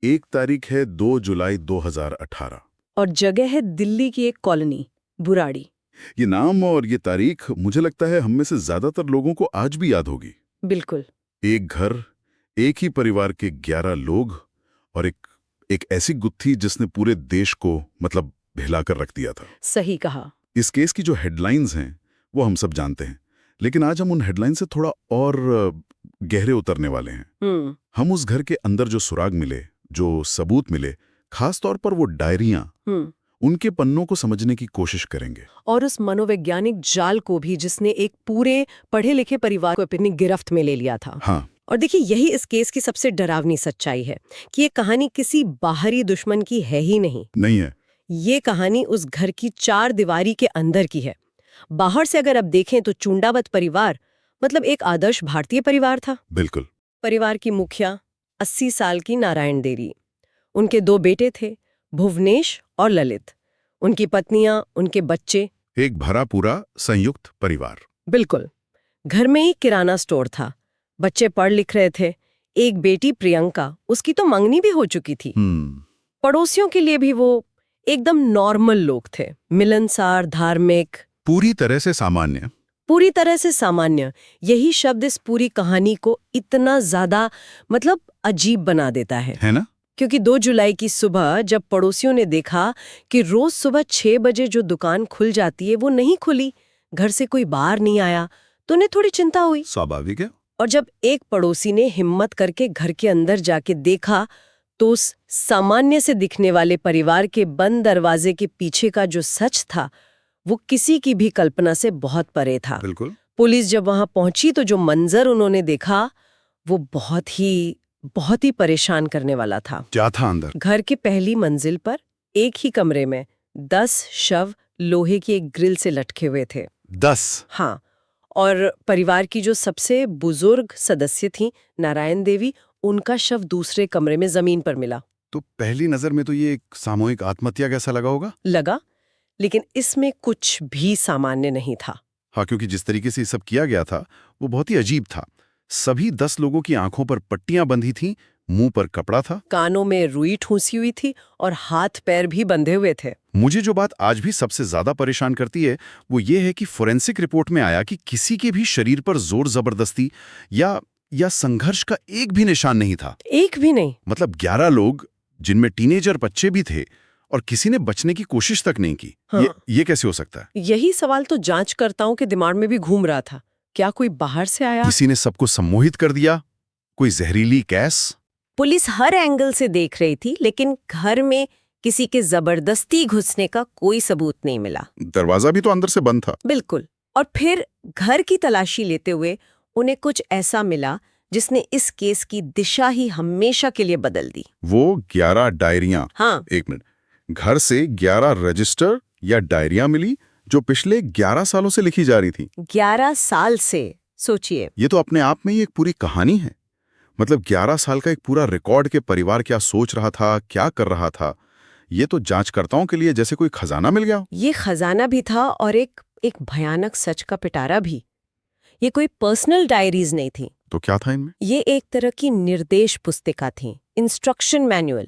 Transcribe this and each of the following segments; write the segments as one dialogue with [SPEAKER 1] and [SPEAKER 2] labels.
[SPEAKER 1] एक तारीख है 2 जुलाई 2018।
[SPEAKER 2] और जगह है दिल्ली की एक कॉलोनी, बुराड़ी।
[SPEAKER 1] ये नाम और ये तारीख मुझे लगता है हम में से ज्यादातर लोगों को आज भी याद होगी।
[SPEAKER 2] बिल्कुल।
[SPEAKER 1] एक घर, एक ही परिवार के 11 लोग और एक ऐसी गुत्थी जिसने पूरे देश को मतलब हिलाकर रख दिया था।
[SPEAKER 2] सही कहा।
[SPEAKER 1] इस केस की जो हेडलाइंस हैं वो हम सब जानते हैं, लेकिन आज हम उन हेडलाइन से थोड़ा और गहरे उतरने वाले हैं। हम उस घर के अंदर जो सुराग मिले, जो सबूत मिले, खास तौर पर वो डायरियां, उनके पन्नों को समझने की कोशिश करेंगे।
[SPEAKER 2] और उस मनोवैज्ञानिक जाल को भी जिसने एक पूरे पढ़े लिखे परिवार को अपनी गिरफ्त में ले लिया था।
[SPEAKER 1] हाँ।
[SPEAKER 2] और देखिए, यही इस केस की सबसे डरावनी सच्चाई है कि ये कहानी किसी बाहरी दुश्मन की है ही नहीं
[SPEAKER 1] है।
[SPEAKER 2] ये कहानी उस घर की 4 दीवारी के अंदर की है। बाहर से अगर अब देखें तो चुंडावत परिवार मतलब एक आदर्श भारतीय परिवार था।
[SPEAKER 1] बिल्कुल।
[SPEAKER 2] परिवार की मुखिया 80 साल की नारायण देवी, उनके 2 बेटे थे, भुवनेश और ललित, उनकी पत्नियां, उनके बच्चे,
[SPEAKER 1] एक भरा पूरा संयुक्त परिवार।
[SPEAKER 2] बिल्कुल। घर में ही किराना स्टोर था, बच्चे पढ़ लिख रहे थे, एक बेटी प्रियंका, उसकी तो मंगनी भी हो चुकी थी। पड़ोसियों के लिए भी वो एकदम नॉर्मल लोग थे, मिलनसार, धार्मिक,
[SPEAKER 1] पूरी तरह से सामान्य।
[SPEAKER 2] पूरी तरह से सामान्य। यही शब्द इस पूरी कहानी को इतना ज्यादा मतलब अजीब बना देता है
[SPEAKER 1] ना?
[SPEAKER 2] क्योंकि 2 जुलाई की सुबह जब पड़ोसियों ने देखा कि रोज सुबह 6 बजे जो दुकान खुल जाती है वो नहीं खुली, घर से कोई बाहर नहीं आया, तो उन्हें थोड़ी चिंता हुई।
[SPEAKER 1] स्वाभाविक है।
[SPEAKER 2] और जब एक पड़ोसी ने हिम्मत करके घर के अंदर जाके देखा तो उस सामान्य से दिखने वाले परिवार के बंद दरवाजे के पीछे का जो सच था वो किसी की भी कल्पना से बहुत परे था।
[SPEAKER 1] बिल्कुल।
[SPEAKER 2] पुलिस जब वहां पहुंची तो जो मंजर उन्होंने देखा वो बहुत ही परेशान करने वाला था।
[SPEAKER 1] क्या था अंदर? घर
[SPEAKER 2] की पहली मंजिल पर एक ही कमरे में 10 शव लोहे की एक ग्रिल से लटके हुए थे।
[SPEAKER 1] 10?
[SPEAKER 2] हाँ। और परिवार की जो सबसे बुजुर्ग सदस्य थी, नारायण देवी, उनका शव दूसरे कमरे में जमीन पर मिला।
[SPEAKER 1] तो पहली नजर में तो ये एक सामूहिक आत्महत्या कैसा लगा होगा?
[SPEAKER 2] लगा, लेकिन इसमें कुछ भी सामान्य नहीं था।
[SPEAKER 1] हाँ, क्योंकि जिस तरीके से सब किया गया था वो बहुत ही अजीब था। सभी 10 लोगों की आंखों पर पट्टियां बंधी थीं, मुंह पर कपड़ा था,
[SPEAKER 2] कानों में रुई ठूंसी हुई थी और हाथ पैर भी बंधे हुए थे।
[SPEAKER 1] मुझे जो बात आज भी सबसे ज्यादा परेशान करती है वो ये है कि फोरेंसिक रिपोर्ट में आया कि किसी के भी शरीर पर जोर जबरदस्ती या संघर्ष का एक भी निशान नहीं था।
[SPEAKER 2] एक भी नहीं।
[SPEAKER 1] मतलब 11 लोग, जिनमें टीनेजर बच्चे भी थे, और किसी ने बचने की कोशिश तक नहीं की।
[SPEAKER 2] हाँ।
[SPEAKER 1] ये कैसे हो सकता है?
[SPEAKER 2] यही सवाल तो जांचकर्ताओं के दिमाग में भी घूम रहा था। क्या कोई बाहर से आया?
[SPEAKER 1] किसी ने सबको सम्मोहित कर दिया? कोई जहरीली गैस?
[SPEAKER 2] पुलिस हर एंगल से देख रही थी, लेकिन घर में किसी के जबरदस्ती घुसने का कोई सबूत नहीं मिला।
[SPEAKER 1] दरवाजा भी तो अंदर से बंद था।
[SPEAKER 2] बिल्कुल। और फिर घर की तलाशी लेते हुए उन्हें कुछ ऐसा मिला जिसने इस केस की दिशा ही हमेशा के लिए बदल दी।
[SPEAKER 1] वो 11 डायरियां।
[SPEAKER 2] हाँ।
[SPEAKER 1] एक मिनट, घर से 11 रजिस्टर या डायरियां मिली जो पिछले 11 सालों से लिखी जा रही थी।
[SPEAKER 2] 11 साल से, सोचिए।
[SPEAKER 1] ये तो अपने आप में ही एक पूरी कहानी है। मतलब 11 साल का एक पूरा रिकॉर्ड के परिवार क्या सोच रहा था, क्या कर रहा था। ये तो जांचकर्ताओं के लिए जैसे कोई खजाना मिल गया।
[SPEAKER 2] ये खजाना भी था और एक भयानक सच का पिटारा भी। ये कोई पर्सनल डायरीज नहीं थी।
[SPEAKER 1] तो क्या था इनमें?
[SPEAKER 2] ये एक तरह की निर्देश पुस्तिका थी, इंस्ट्रक्शन मैनुअल।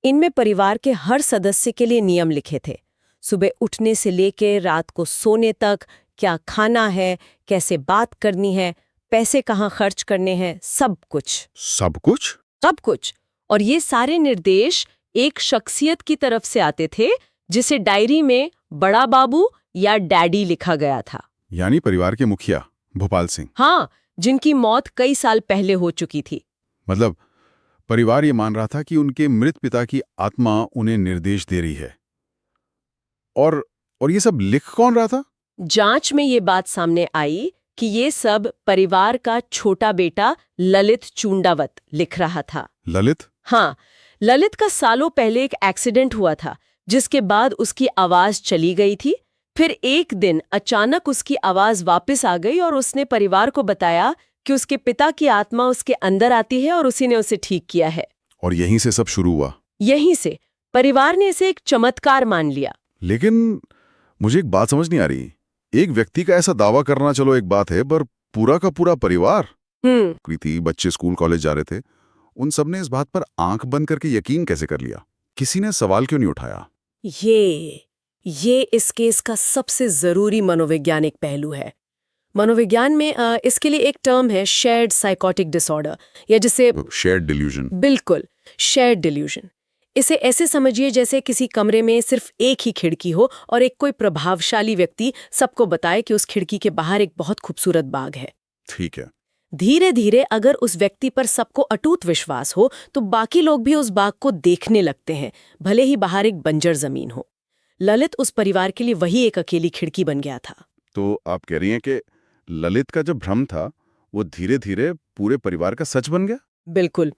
[SPEAKER 2] इनमें परिवार के हर सदस्य के लिए नियम लिखे थे। सुबह उठने से लेकर रात को सोने तक क्या खाना है, कैसे बात करनी है, पैसे कहाँ खर्च करने हैं, सब कुछ।
[SPEAKER 1] सब कुछ?
[SPEAKER 2] सब कुछ। और ये सारे निर्देश एक शख्सियत की तरफ से आते थे जिसे डायरी में बड़ा बाबू या डैडी लिखा गया था।
[SPEAKER 1] यानी परिवार के मुखिया भोपाल सिंह।
[SPEAKER 2] हाँ, जिनकी मौत कई साल पहले हो चुकी थी।
[SPEAKER 1] मतलब परिवार ये मान रहा था कि उनके मृत पिता की आत्मा उन्हें निर्देश दे रही है। और ये सब लिख कौन रहा था?
[SPEAKER 2] जांच में ये बात सामने आई कि ये सब परिवार का छोटा बेटा ललित चुंडावत लिख रहा था।
[SPEAKER 1] ललित?
[SPEAKER 2] हाँ, ललित का सालों पहले एक एक्सीडेंट हुआ था जिसके बाद उसकी आवाज चली गई थी। फिर एक दिन अचानक उसकी आवाज वापस आ गई और उसने परिवार को बताया कि उसके पिता की आत्मा उसके अंदर आती है और उसी ने उसे ठीक किया है।
[SPEAKER 1] और यहीं से सब शुरू हुआ।
[SPEAKER 2] यहीं से परिवार ने इसे एक चमत्कार मान लिया।
[SPEAKER 1] लेकिन मुझे एक बात समझ नहीं आ रही। एक व्यक्ति का ऐसा दावा करना चलो एक बात है, पर पूरा का पूरा परिवार, थी बच्चे स्कूल कॉलेज जा रहे थे, उन सब ने इस बात पर आंख बंद करके यकीन कैसे कर लिया? किसी ने सवाल क्यों नहीं उठाया?
[SPEAKER 2] ये इस केस का सबसे जरूरी मनोवैज्ञानिक पहलू है। मनोविज्ञान में इसके लिए एक टर्म है शेयर्ड साइकोटिक डिसऑर्डर, या जिसे
[SPEAKER 1] शेयर्ड डिल्यूजन।
[SPEAKER 2] बिल्कुल, शेयर्ड डिल्यूजन। इसे ऐसे समझिए जैसे किसी कमरे में सिर्फ एक ही खिड़की हो और एक कोई प्रभावशाली व्यक्ति सबको बताए कि उस खिड़की के बाहर एक बहुत खूबसूरत बाग है।
[SPEAKER 1] ठीक है।
[SPEAKER 2] धीरे धीरे अगर उस व्यक्ति पर सबको अटूट विश्वास हो तो बाकी लोग भी उस बाग को देखने लगते हैं, भले ही बाहर एक बंजर जमीन हो। ललित उस परिवार के लिए वही एक अकेली खिड़की बन गया था।
[SPEAKER 1] तो आप कह रही हैं कि ललित का जो भ्रम था वो धीरे धीरे पूरे परिवार का सच बन गया?
[SPEAKER 2] बिल्कुल,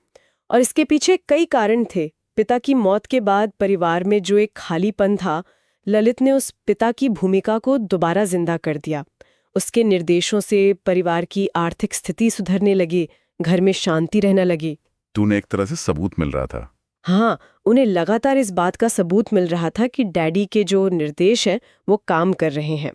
[SPEAKER 2] और इसके पीछे कई कारण थे। पिता की मौत के बाद परिवार में जो एक खालीपन था, ललित ने उस पिता की भूमिका को दोबारा जिंदा कर दिया। उसके निर्देशों से परिवार की आर्थिक स्थिति सुधरने लगी, घर में शांति रहने लगी।
[SPEAKER 1] तूने एक तरह से सबूत मिल रहा था।
[SPEAKER 2] हाँ, उन्हें लगातार इस बात का सबूत मिल रहा था कि डैडी के जो निर्देश हैं वो काम कर रहे हैं।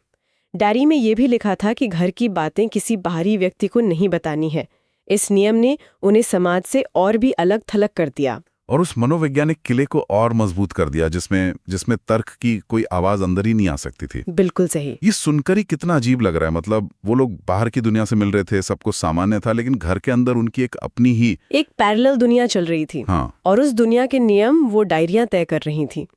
[SPEAKER 2] डायरी में ये भी लिखा था कि घर की बातें किसी बाहरी व्यक्ति को नहीं बतानी है। इस नियम ने उन्हें समाज से और भी अलग थलग कर दिया
[SPEAKER 1] और उस मनोवैज्ञानिक किले को और मजबूत कर दिया जिसमें तर्क की कोई आवाज अंदर ही नहीं आ सकती थी।
[SPEAKER 2] बिल्कुल सही।
[SPEAKER 1] ये सुनकर ही कितना अजीब लग रहा है। मतलब वो लोग बाहर की दुनिया से मिल रहे थे, सब कुछ सामान्य था, लेकिन घर के अंदर उनकी एक अपनी ही
[SPEAKER 2] एक पैरेलल दुनिया चल रही थी।
[SPEAKER 1] हाँ।
[SPEAKER 2] और उस दुनिया के नियम वो डायरियां तय कर रही थी।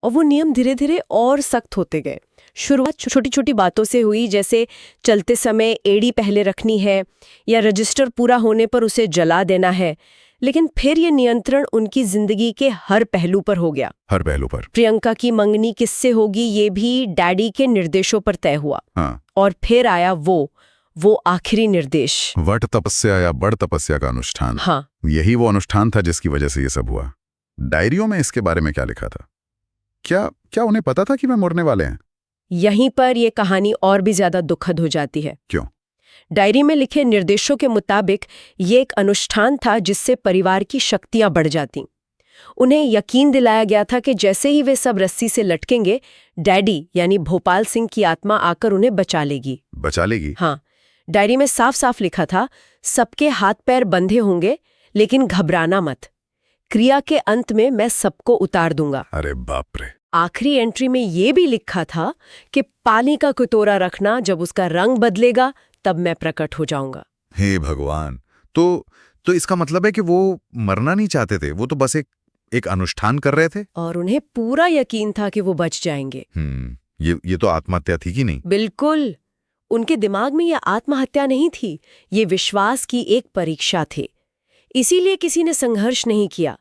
[SPEAKER 2] और वो नियम धीरे धीरे और सख्त होते गए। शुरुआत छोटी छोटी बातों से हुई, जैसे चलते समय एड़ी पहले रखनी है या रजिस्टर पूरा होने पर उसे जला देना है। लेकिन फिर ये नियंत्रण उनकी जिंदगी के हर पहलू पर हो गया।
[SPEAKER 1] हर पहलू पर।
[SPEAKER 2] प्रियंका की मंगनी किससे होगी ये भी डैडी के निर्देशों पर तय हुआ।
[SPEAKER 1] हाँ।
[SPEAKER 2] और फिर आया वो आखिरी निर्देश,
[SPEAKER 1] वट तपस्या या बड़ तपस्या का अनुष्ठान।
[SPEAKER 2] हाँ,
[SPEAKER 1] यही वो अनुष्ठान था जिसकी वजह से ये सब हुआ। डायरियों में इसके बारे में क्या लिखा था? क्या उन्हें पता था कि मैं मरने वाले हैं?
[SPEAKER 2] यहीं पर यह कहानी और भी ज्यादा दुखद हो जाती है।
[SPEAKER 1] क्यों?
[SPEAKER 2] डायरी में लिखे निर्देशों के मुताबिक ये एक अनुष्ठान था जिससे परिवार की शक्तियां बढ़ जाती। उन्हें यकीन दिलाया गया था कि जैसे ही वे सब रस्सी से लटकेंगे, डैडी यानी भोपाल सिंह की आत्मा आकर उन्हें बचा लेगी।
[SPEAKER 1] बचा लेगी?
[SPEAKER 2] हाँ। डायरी में साफ साफ लिखा था, सबके हाथ पैर बंधे होंगे लेकिन घबराना मत, क्रिया के अंत में मैं सबको उतार दूंगा।
[SPEAKER 1] अरे बाप रे।
[SPEAKER 2] आखिरी एंट्री में ये भी लिखा था कि पानी का कटोरा रखना, जब उसका रंग बदलेगा तब मैं प्रकट हो जाऊंगा।
[SPEAKER 1] हे भगवान। तो इसका मतलब है कि वो मरना नहीं चाहते थे, वो तो बस एक अनुष्ठान कर रहे थे
[SPEAKER 2] और उन्हें पूरा यकीन था कि वो बच जाएंगे।
[SPEAKER 1] ये तो आत्महत्या थी कि नहीं?
[SPEAKER 2] बिल्कुल। उनके दिमाग में यह आत्महत्या नहीं थी, ये विश्वास की एक परीक्षा थी। इसीलिए किसी ने संघर्ष नहीं किया।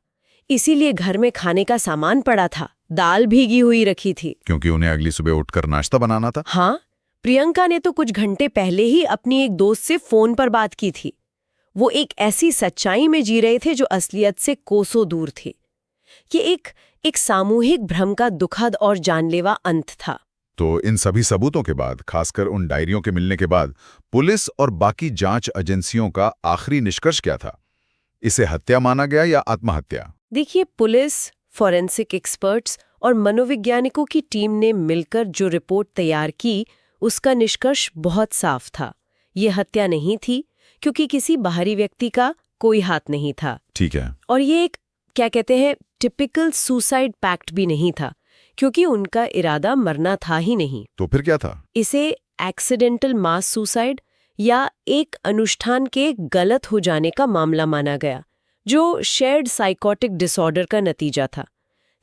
[SPEAKER 2] इसीलिए घर में खाने का सामान पड़ा था, दाल भीगी हुई रखी थी,
[SPEAKER 1] क्योंकि उन्हें अगली सुबह उठकर नाश्ता बनाना था।
[SPEAKER 2] हाँ। प्रियंका ने तो कुछ घंटे पहले ही अपनी एक दोस्त से फोन पर बात की थी। वो एक ऐसी सच्चाई में जी रहे थे जो असलियत से कोसों दूर थी। ये एक सामूहिक भ्रम का दुखद और जानलेवा अंत था।
[SPEAKER 1] तो इन सभी सबूतों के बाद, खासकर उन डायरियों के मिलने के बाद, पुलिस और बाकी जांच एजेंसियों का आखिरी निष्कर्ष क्या था? इसे हत्या माना गया या आत्महत्या?
[SPEAKER 2] देखिए, पुलिस, फॉरेंसिक एक्सपर्ट्स और मनोवैज्ञानिकों की टीम ने मिलकर जो रिपोर्ट तैयार की, उसका निष्कर्ष बहुत साफ था। ये हत्या नहीं थी, क्योंकि किसी बाहरी व्यक्ति का कोई हाथ नहीं था।
[SPEAKER 1] ठीक है।
[SPEAKER 2] और ये एक, क्या कहते हैं, टिपिकल सुसाइड पैक्ट भी नहीं था, क्योंकि उनका इरादा मरना था ही नहीं।
[SPEAKER 1] तो फिर क्या था?
[SPEAKER 2] इसे एक्सीडेंटल मास सुसाइड या एक अनुष्ठान के गलत हो जाने का मामला माना गया, जो शेयर्ड साइकोटिक डिसऑर्डर का नतीजा था।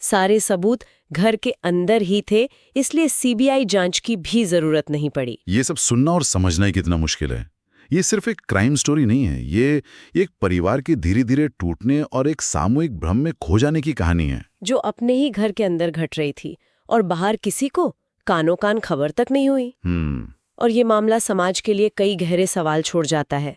[SPEAKER 2] सारे सबूत घर के अंदर ही थे, इसलिए सीबीआई जांच की भी जरूरत नहीं पड़ी।
[SPEAKER 1] ये सब सुनना और समझना ही कितना मुश्किल है। ये सिर्फ एक क्राइम स्टोरी नहीं है, ये एक परिवार के धीरे धीरे टूटने और एक सामूहिक भ्रम में खो जाने की कहानी है,
[SPEAKER 2] जो अपने ही घर के अंदर घट रही थी और बाहर किसी को कानो कान खबर तक नहीं हुई। और ये मामला समाज के लिए कई गहरे सवाल छोड़ जाता है।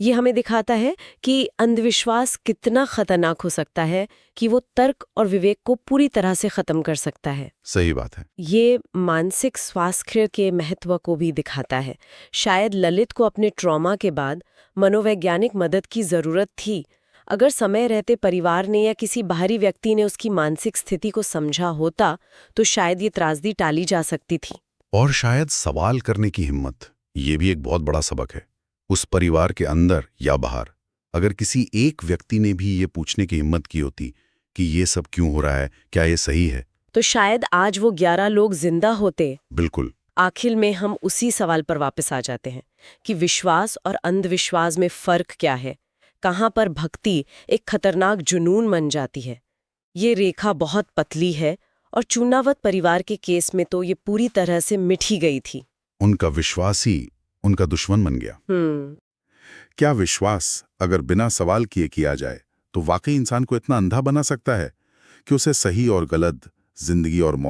[SPEAKER 2] ये हमें दिखाता है कि अंधविश्वास कितना खतरनाक हो सकता है कि वो तर्क और विवेक को पूरी तरह से खत्म कर सकता है।
[SPEAKER 1] सही बात है।
[SPEAKER 2] ये मानसिक स्वास्थ्य के महत्व को भी दिखाता है। शायद ललित को अपने ट्रॉमा के बाद मनोवैज्ञानिक मदद की जरूरत थी। अगर समय रहते परिवार ने या किसी बाहरी व्यक्ति ने उसकी मानसिक स्थिति को समझा होता तो शायद ये त्रासदी टाली जा सकती थी।
[SPEAKER 1] और शायद सवाल करने की हिम्मत, ये भी एक बहुत बड़ा सबक है। उस परिवार के अंदर या बाहर, अगर किसी एक व्यक्ति ने भी ये पूछने की हिम्मत की होती कि ये सब क्यों हो रहा है, क्या ये सही है,
[SPEAKER 2] तो शायद आज वो 11 लोग जिंदा होते।
[SPEAKER 1] बिल्कुल।
[SPEAKER 2] आखिर में हम उसी सवाल पर वापस आ जाते हैं कि विश्वास और अंधविश्वास में फर्क क्या है, कहाँ पर भक्ति एक खतरनाक जुनून बन जाती है। ये रेखा बहुत पतली है और चूनावत परिवार के केस में तो ये पूरी तरह से मिटी गई थी।
[SPEAKER 1] उनका विश्वास ही उनका दुश्मन बन गया। क्या विश्वास अगर बिना सवाल किए किया जाए तो वाकई इंसान को इतना अंधा बना सकता है कि उसे सही और गलत, जिंदगी और मौत